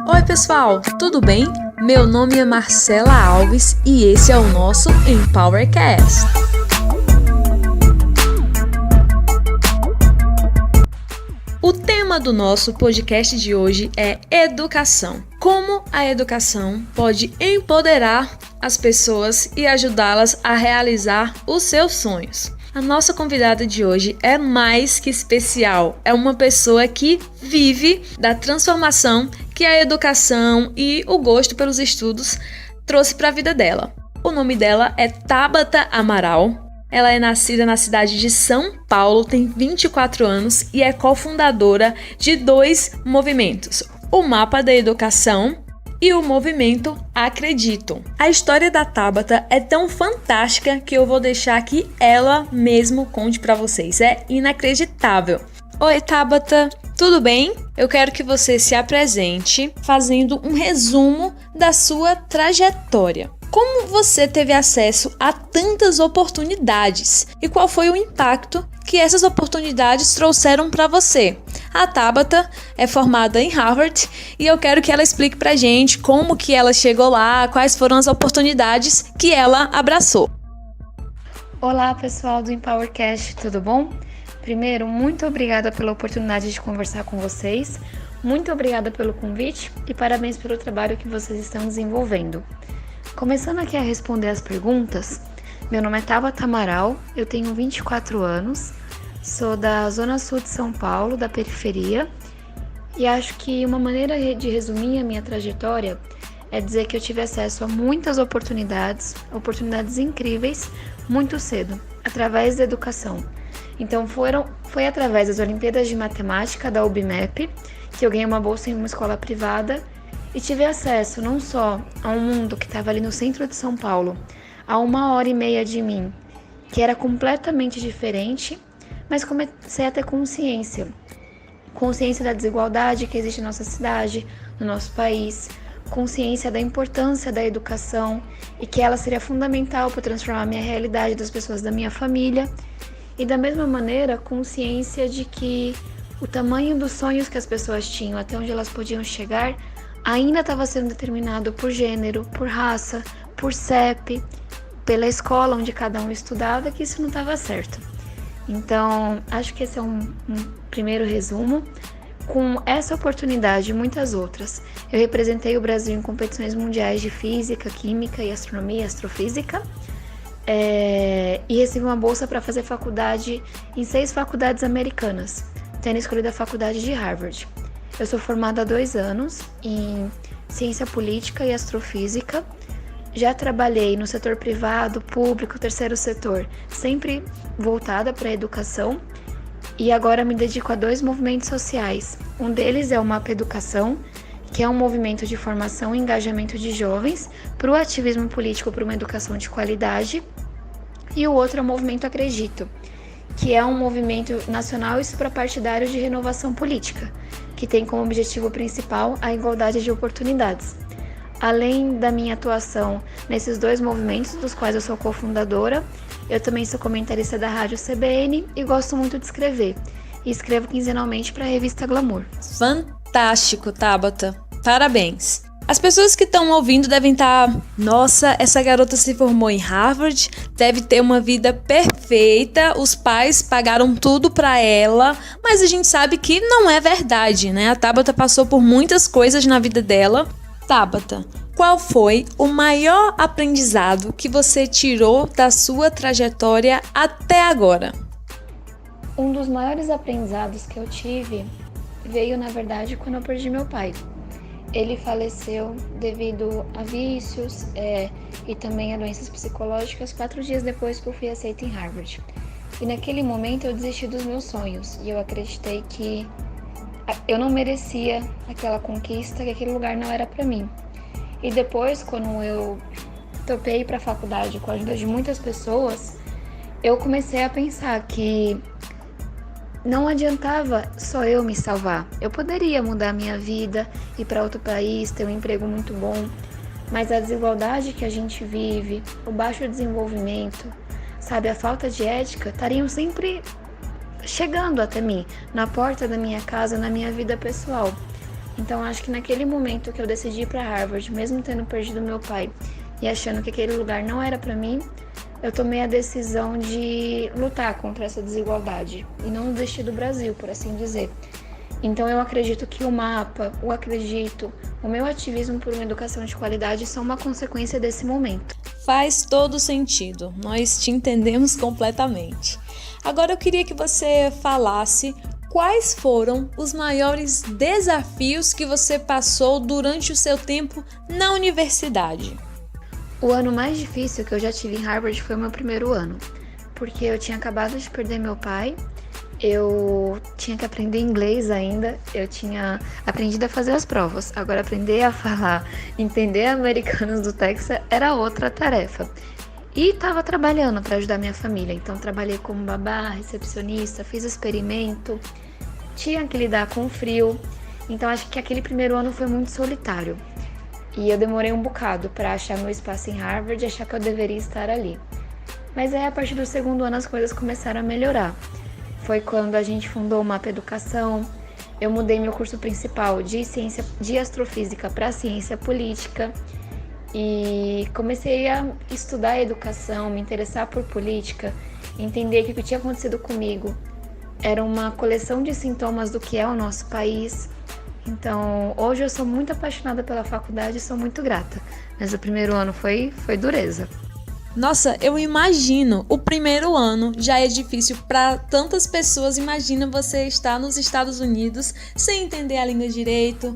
Oi pessoal, tudo bem? Meu nome é Marcela Alves e esse é o nosso EmpowerCast. O tema do nosso podcast de hoje é educação. Como a educação pode empoderar as pessoas e ajudá-las a realizar os seus sonhos. A nossa convidada de hoje é mais que especial. É uma pessoa que vive da transformação que a educação e o gosto pelos estudos trouxe para a vida dela. O nome dela é Tabata Amaral. Ela é nascida na cidade de São Paulo, tem 24 anos e é cofundadora de 2 movimentos, o Mapa da Educação e o movimento Acredito. A história da Tabata é tão fantástica que eu vou deixar que ela mesmo conte para vocês. É inacreditável. Oi, Tabata, tudo bem? Eu quero que você se apresente fazendo um resumo da sua trajetória. Como você teve acesso a tantas oportunidades e qual foi o impacto que essas oportunidades trouxeram para você? A Tabata é formada em Harvard e eu quero que ela explique pra gente como que ela chegou lá, quais foram as oportunidades que ela abraçou. Olá pessoal do EmpowerCast, tudo bom? Primeiro, muito obrigada pela oportunidade de conversar com vocês, muito obrigada pelo convite e parabéns pelo trabalho que vocês estão desenvolvendo. Começando aqui a responder as perguntas, meu nome é Tabata Amaral, eu tenho 24 anos, sou da Zona Sul de São Paulo, da periferia, e acho que uma maneira de resumir a minha trajetória é dizer que eu tive acesso a muitas oportunidades incríveis, muito cedo, através da educação. Então foi através das Olimpíadas de Matemática da UBMEP que eu ganhei uma bolsa em uma escola privada e tive acesso não só a um mundo que estava ali no centro de São Paulo, a 1h30 de mim, que era completamente diferente, mas comecei a ter consciência da desigualdade que existe na nossa cidade, no nosso país, consciência da importância da educação e que ela seria fundamental para transformar a minha realidade das pessoas da minha família e da mesma maneira consciência de que o tamanho dos sonhos que as pessoas tinham, até onde elas podiam chegar, ainda estava sendo determinado por gênero, por raça, por CEP, pela escola onde cada um estudava, que isso não estava certo. Então, acho que esse é um primeiro resumo. Com essa oportunidade e muitas outras, eu representei o Brasil em competições mundiais de física, química e astronomia e astrofísica, e recebi uma bolsa para fazer faculdade em 6 faculdades americanas, tendo escolhido a faculdade de Harvard. Eu sou formada há 2 anos em ciência política e astrofísica. Já trabalhei no setor privado, público, terceiro setor, sempre voltada para a educação. E agora me dedico a 2 movimentos sociais. Um deles é o Mapa Educação, que é um movimento de formação e engajamento de jovens para o ativismo político para uma educação de qualidade. E o outro é o Movimento Acredito, que é um movimento nacional e suprapartidário de renovação política, que tem como objetivo principal a igualdade de oportunidades. Além da minha atuação nesses 2 movimentos, dos quais eu sou cofundadora, eu também sou comentarista da Rádio CBN e gosto muito de escrever. E escrevo quinzenalmente para a revista Glamour. Fantástico, Tabata. Parabéns. As pessoas que estão ouvindo devem estar... Nossa, essa garota se formou em Harvard, deve ter uma vida perfeita, os pais pagaram tudo para ela, mas a gente sabe que não é verdade, né? A Tabata passou por muitas coisas na vida dela. Tabata, qual foi o maior aprendizado que você tirou da sua trajetória até agora? Um dos maiores aprendizados que eu tive veio, na verdade, quando eu perdi meu pai. Ele faleceu devido a vícios e também a doenças psicológicas 4 dias depois que eu fui aceita em Harvard. E naquele momento eu desisti dos meus sonhos e eu acreditei que eu não merecia aquela conquista, que aquele lugar não era para mim. E depois, quando eu topei para a faculdade com a ajuda de muitas pessoas, eu comecei a pensar que não adiantava só eu me salvar. Eu poderia mudar minha vida, ir para outro país, ter um emprego muito bom, mas a desigualdade que a gente vive, o baixo desenvolvimento, sabe, a falta de ética, estariam sempre chegando até mim, na porta da minha casa, na minha vida pessoal. Então acho que naquele momento que eu decidi ir para Harvard, mesmo tendo perdido meu pai e achando que aquele lugar não era para mim, eu tomei a decisão de lutar contra essa desigualdade e não desistir do Brasil, por assim dizer. Então eu acredito que o mapa, o meu ativismo por uma educação de qualidade são uma consequência desse momento. Faz todo sentido, nós te entendemos completamente. Agora eu queria que você falasse quais foram os maiores desafios que você passou durante o seu tempo na universidade. O ano mais difícil que eu já tive em Harvard foi o meu primeiro ano, porque eu tinha acabado de perder meu pai, eu tinha que aprender inglês ainda, eu tinha aprendido a fazer as provas, agora aprender a falar, entender americanos do Texas era outra tarefa. E estava trabalhando para ajudar minha família, então trabalhei como babá, recepcionista, fiz experimento, tinha que lidar com o frio, então acho que aquele primeiro ano foi muito solitário. E eu demorei um bocado para achar meu espaço em Harvard e achar que eu deveria estar ali. Mas aí a partir do segundo ano as coisas começaram a melhorar. Foi quando a gente fundou o Mapa Educação, eu mudei meu curso principal de astrofísica para ciência política e comecei a estudar a educação, me interessar por política, entender que o que tinha acontecido comigo era uma coleção de sintomas do que é o nosso país. Então, hoje eu sou muito apaixonada pela faculdade e sou muito grata, mas o primeiro ano foi dureza. Nossa, eu imagino, o primeiro ano já é difícil para tantas pessoas. Imagina você estar nos Estados Unidos sem entender a língua direito,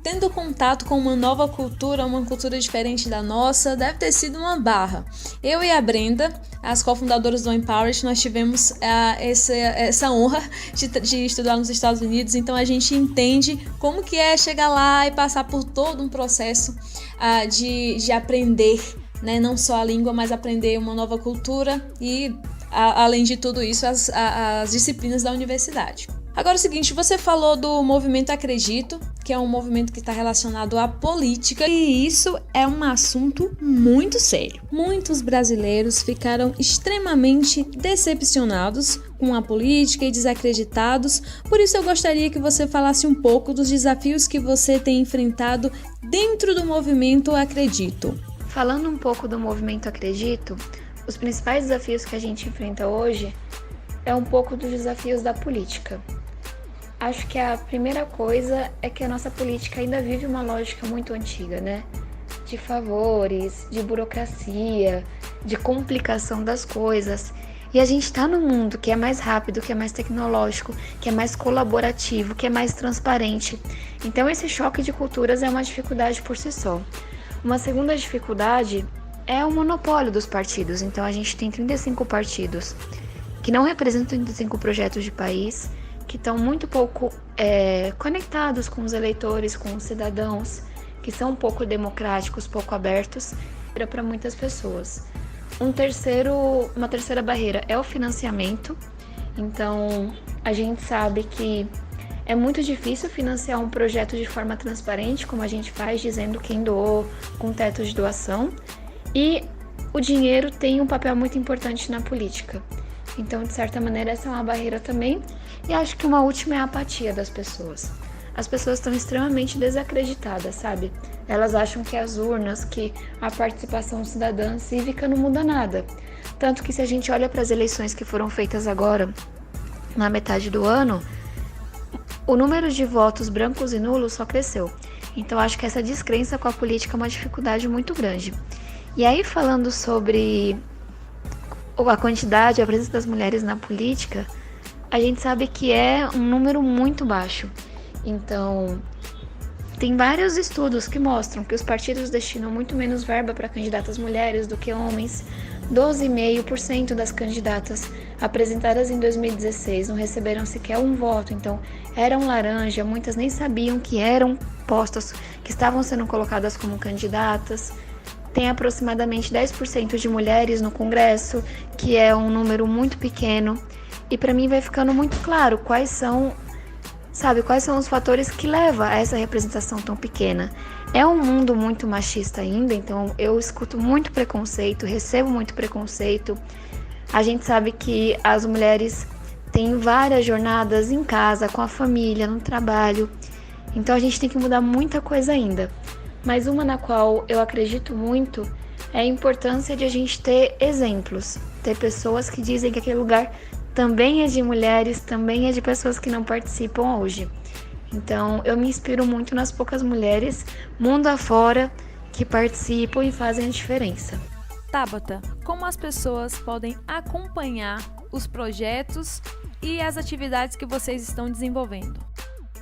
tendo contato com uma nova cultura, uma cultura diferente da nossa, deve ter sido uma barra. Eu e a Brenda, as cofundadoras do Empowered, nós tivemos essa honra de estudar nos Estados Unidos, então a gente entende como que é chegar lá e passar por todo um processo de aprender, né? Não só a língua, mas aprender uma nova cultura e, além de tudo isso, as disciplinas da universidade. Agora é o seguinte, você falou do movimento Acredito, que é um movimento que está relacionado à política, e isso é um assunto muito sério. Muitos brasileiros ficaram extremamente decepcionados com a política e desacreditados, por isso eu gostaria que você falasse um pouco dos desafios que você tem enfrentado dentro do movimento Acredito. Falando um pouco do movimento Acredito, os principais desafios que a gente enfrenta hoje é um pouco dos desafios da política. Acho que a primeira coisa é que a nossa política ainda vive uma lógica muito antiga, né? De favores, de burocracia, de complicação das coisas. E a gente está num mundo que é mais rápido, que é mais tecnológico, que é mais colaborativo, que é mais transparente. Então esse choque de culturas é uma dificuldade por si só. Uma segunda dificuldade é o monopólio dos partidos. Então a gente tem 35 partidos que não representam 35 projetos de país, que estão muito pouco conectados com os eleitores, com os cidadãos, que são pouco democráticos, pouco abertos para muitas pessoas. Uma terceira barreira é o financiamento. Então, a gente sabe que é muito difícil financiar um projeto de forma transparente, como a gente faz, dizendo quem doou, com teto de doação. E o dinheiro tem um papel muito importante na política. Então, de certa maneira, essa é uma barreira também. E acho que uma última é a apatia das pessoas. As pessoas estão extremamente desacreditadas, sabe? Elas acham que as urnas, que a participação cidadã cívica não muda nada. Tanto que se a gente olha para as eleições que foram feitas agora, na metade do ano, o número de votos brancos e nulos só cresceu. Então, acho que essa descrença com a política é uma dificuldade muito grande. E aí, falando sobre a quantidade, a presença das mulheres na política, a gente sabe que é um número muito baixo. Então, tem vários estudos que mostram que os partidos destinam muito menos verba para candidatas mulheres do que homens. 12,5% das candidatas apresentadas em 2016 não receberam sequer um voto, então eram laranja, muitas nem sabiam que eram postas que estavam sendo colocadas como candidatas. Tem aproximadamente 10% de mulheres no Congresso, que é um número muito pequeno. E para mim vai ficando muito claro quais são os fatores que levam a essa representação tão pequena. É um mundo muito machista ainda, então eu escuto muito preconceito, recebo muito preconceito. A gente sabe que as mulheres tem várias jornadas em casa, com a família, no trabalho. Então a gente tem que mudar muita coisa ainda. Mas uma na qual eu acredito muito é a importância de a gente ter exemplos, ter pessoas que dizem que aquele lugar também é de mulheres, também é de pessoas que não participam hoje. Então eu me inspiro muito nas poucas mulheres, mundo afora, que participam e fazem a diferença. Tabata, como as pessoas podem acompanhar os projetos e as atividades que vocês estão desenvolvendo?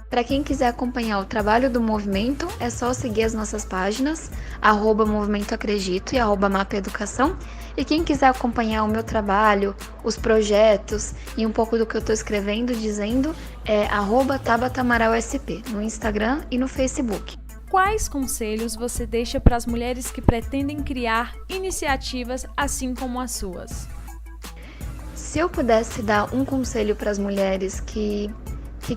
Para quem quiser acompanhar o trabalho do movimento, é só seguir as nossas páginas, @Movimento Acredito e @Mapa Educação. E quem quiser acompanhar o meu trabalho, os projetos e um pouco do que eu estou escrevendo, dizendo, é @TabataAmaralSP, no Instagram e no Facebook. Quais conselhos você deixa para as mulheres que pretendem criar iniciativas assim como as suas? Se eu pudesse dar um conselho para as mulheres que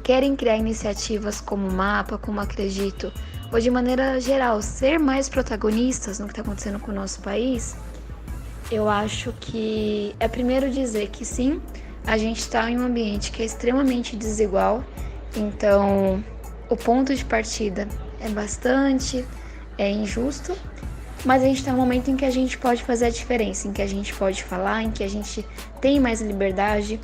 querem criar iniciativas como o Mapa, como Acredito, ou de maneira geral, ser mais protagonistas no que está acontecendo com o nosso país, eu acho que é primeiro dizer que sim, a gente está em um ambiente que é extremamente desigual, então o ponto de partida é injusto, mas a gente está num momento em que a gente pode fazer a diferença, em que a gente pode falar, em que a gente tem mais liberdade.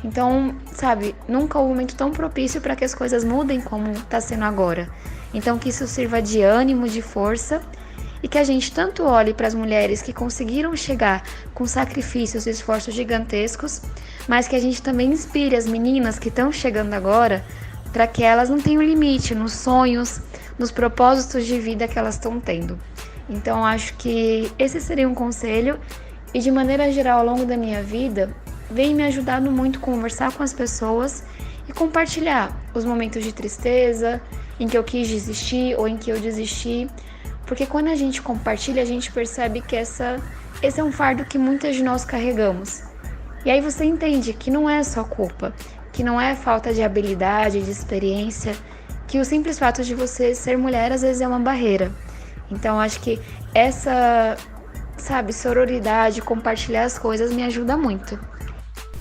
Então, sabe, nunca houve um momento tão propício para que as coisas mudem como está sendo agora. Então, que isso sirva de ânimo, de força, e que a gente tanto olhe para as mulheres que conseguiram chegar com sacrifícios e esforços gigantescos, mas que a gente também inspire as meninas que estão chegando agora para que elas não tenham limite nos sonhos, nos propósitos de vida que elas estão tendo. Então, acho que esse seria um conselho, e de maneira geral, ao longo da minha vida, vem me ajudando muito conversar com as pessoas e compartilhar os momentos de tristeza, em que eu quis desistir ou em que eu desisti, porque quando a gente compartilha, a gente percebe que esse é um fardo que muitas de nós carregamos. E aí você entende que não é só culpa, que não é falta de habilidade, de experiência, que o simples fato de você ser mulher às vezes é uma barreira. Então acho que essa, sororidade, compartilhar as coisas me ajuda muito.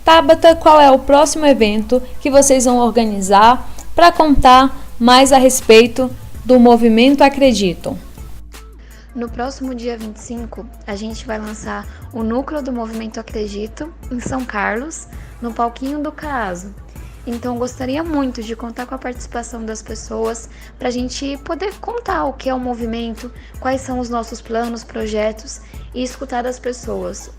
Tabata, qual é o próximo evento que vocês vão organizar para contar mais a respeito do Movimento Acredito? No próximo dia 25, a gente vai lançar o núcleo do Movimento Acredito em São Carlos, no palquinho do CAASO. Então, gostaria muito de contar com a participação das pessoas para a gente poder contar o que é o movimento, quais são os nossos planos, projetos e escutar das pessoas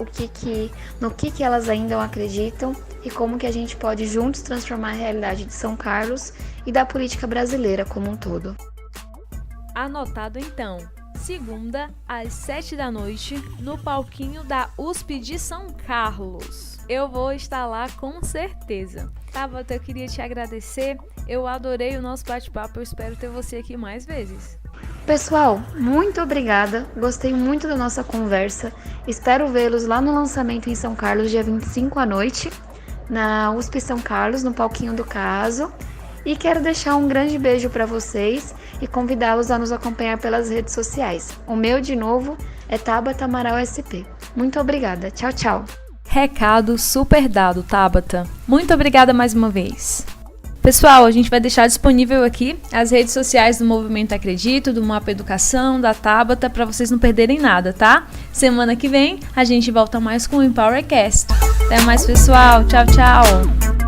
no que elas ainda acreditam e como que a gente pode juntos transformar a realidade de São Carlos e da política brasileira como um todo. Anotado então. Segunda, às 7h, no palquinho da USP de São Carlos. Eu vou estar lá com certeza. Tabata, eu queria te agradecer. Eu adorei o nosso bate-papo. Eu espero ter você aqui mais vezes. Pessoal, muito obrigada. Gostei muito da nossa conversa. Espero vê-los lá no lançamento em São Carlos, dia 25 à noite, na USP São Carlos, no palquinho do CAASO. E quero deixar um grande beijo para vocês e convidá-los a nos acompanhar pelas redes sociais. O meu, de novo, é Tabata Amaral SP. Muito obrigada. Tchau, tchau. Recado super dado, Tabata. Muito obrigada mais uma vez. Pessoal, a gente vai deixar disponível aqui as redes sociais do Movimento Acredito, do Mapa Educação, da Tabata, para vocês não perderem nada, tá? Semana que vem a gente volta mais com o EmpowerCast. Até mais, pessoal. Tchau, tchau.